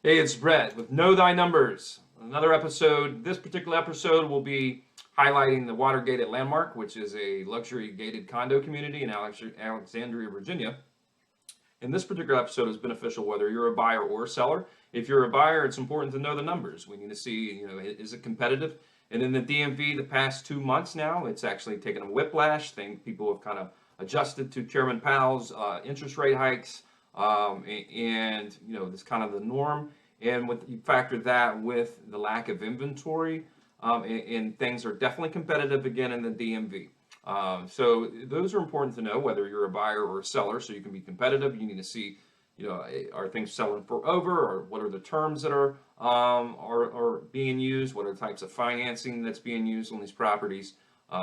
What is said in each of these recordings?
Hey, it's Brett with Know Thy Numbers. Another episode. This particular episode will be highlighting the Watergate Landmark, which is a luxury gated condo community in Alexandria, Virginia. And this particular episode is beneficial whether you're a buyer or a seller. If you're a buyer, it's important to know the numbers. We need to see, is it competitive? And in the DMV, the past 2 months now, it's actually taken a whiplash. People have kind of adjusted to Chairman Powell's interest rate hikes. That's kind of the norm. And you factor that with the lack of inventory, and things are definitely competitive again in the DMV. So those are important to know whether you're a buyer or a seller, so you can be competitive. You need to see, are things selling for over, or what are the terms that are being used? What are the types of financing that's being used on these properties?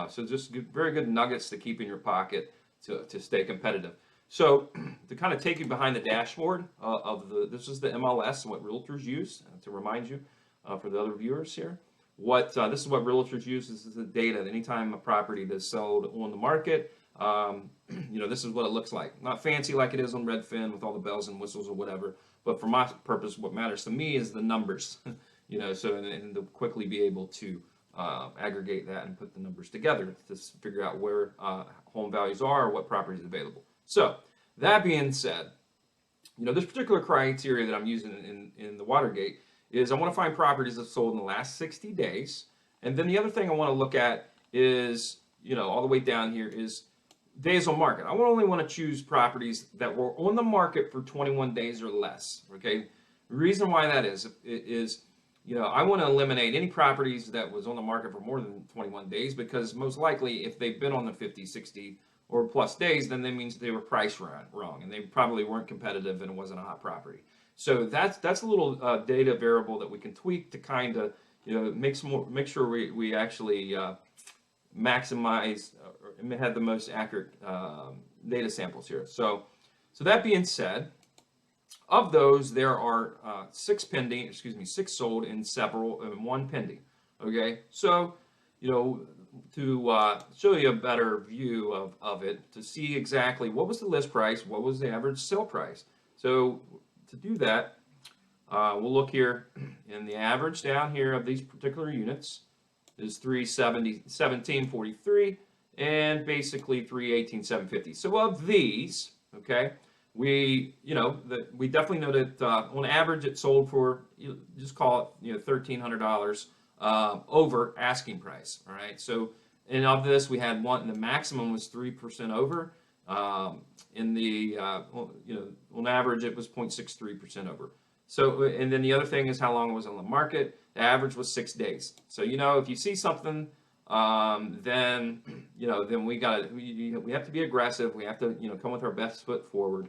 So just very good nuggets to keep in your pocket to stay competitive. So to kind of take you behind the dashboard this is the MLS, what realtors use, to remind you for the other viewers here. This is what realtors use. This is the data. Anytime a property that's sold on the market, this is what it looks like. Not fancy like it is on Redfin with all the bells and whistles or whatever, but for my purpose, what matters to me is the numbers. And to quickly be able to aggregate that and put the numbers together to figure out where home values are or what property is available. So that being said, this particular criteria that I'm using in the Watergate is I want to find properties that sold in the last 60 days. And then the other thing I want to look at is, all the way down here is days on market. I only want to choose properties that were on the market for 21 days or less. Okay. The reason why that is I want to eliminate any properties that was on the market for more than 21 days, because most likely if they've been on the 50, 60 or plus days, then that means they were priced wrong and they probably weren't competitive and it wasn't a hot property. So that's a little data variable that we can tweak to kind of make sure we actually maximize or have the most accurate data samples here. So that being said, of those there are 6 sold and 1 pending. Okay, so to show you a better view of it, to see exactly what was the list price, what was the average sale price. So to do that, we'll look here, and the average down here of these particular units is 317.43 and basically 318.750. So of these, okay, we definitely know that on average it sold for, just call it $1,300 over asking price. All right, so and of this we had one, the maximum was 3% over. In the on average it was 0.63% over. So, and then the other thing is how long it was on the market. The average was 6 days. So if you see something, then we have to be aggressive. We have to come with our best foot forward.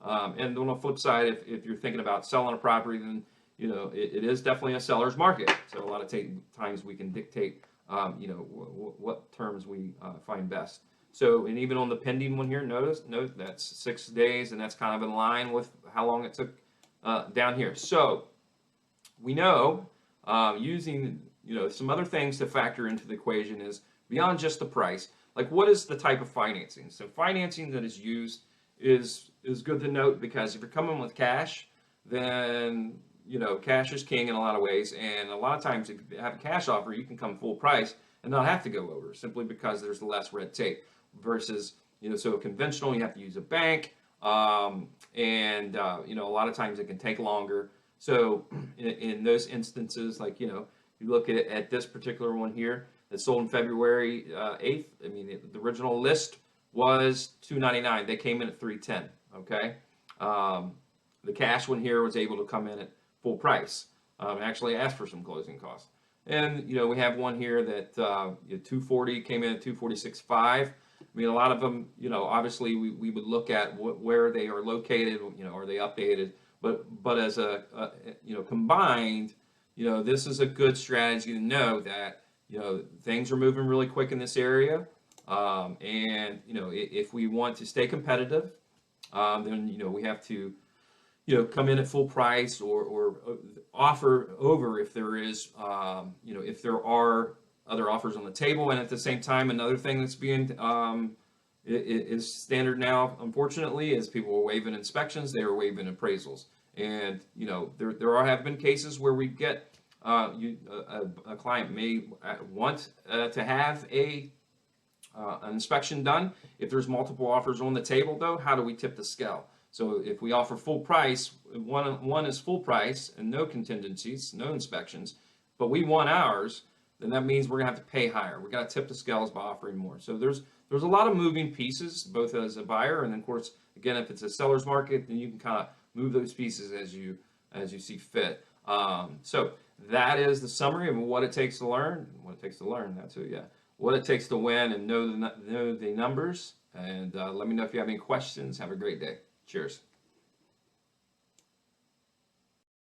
And on the flip side, if you're thinking about selling a property, then it is definitely a seller's market. So a lot of times we can dictate what terms we find best. So, and even on the pending one here, note that's 6 days, and that's kind of in line with how long it took down here. So we know using some other things to factor into the equation is beyond just the price, like what is the type of financing. So financing that is used is good to note, because if you're coming with cash, then cash is king in a lot of ways, and a lot of times if you have a cash offer, you can come full price and not have to go over, simply because there's less red tape versus so conventional, you have to use a bank, and a lot of times it can take longer. So in those instances, like you look at this particular one here that sold in February 8th. I mean, the original list was $299. They came in at $310. Okay, the cash one here was able to come in at full price. Actually asked for some closing costs. And we have one here that 240 came in at 246.5. I mean, a lot of them, obviously we would look at where they are located. Are they updated? But as a combined, this is a good strategy to know that things are moving really quick in this area, and if we want to stay competitive, then we have to come in at full price or offer over if there is, if there are other offers on the table. And at the same time, another thing that's being is standard now, unfortunately, is people are waiving inspections, they are waiving appraisals. And you know, have been cases where we get a client may want to have an inspection done. If there's multiple offers on the table, though, how do we tip the scale? So if we offer full price, one is full price and no contingencies, no inspections, but we want ours, then that means we're gonna have to pay higher. We got to tip the scales by offering more. So there's a lot of moving pieces, both as a buyer and, of course, again, if it's a seller's market, then you can kind of move those pieces as you see fit. So that is the summary of what it takes to learn. What it takes to learn, that's it, yeah. What it takes to win and know the numbers. And let me know if you have any questions. Have a great day. Cheers.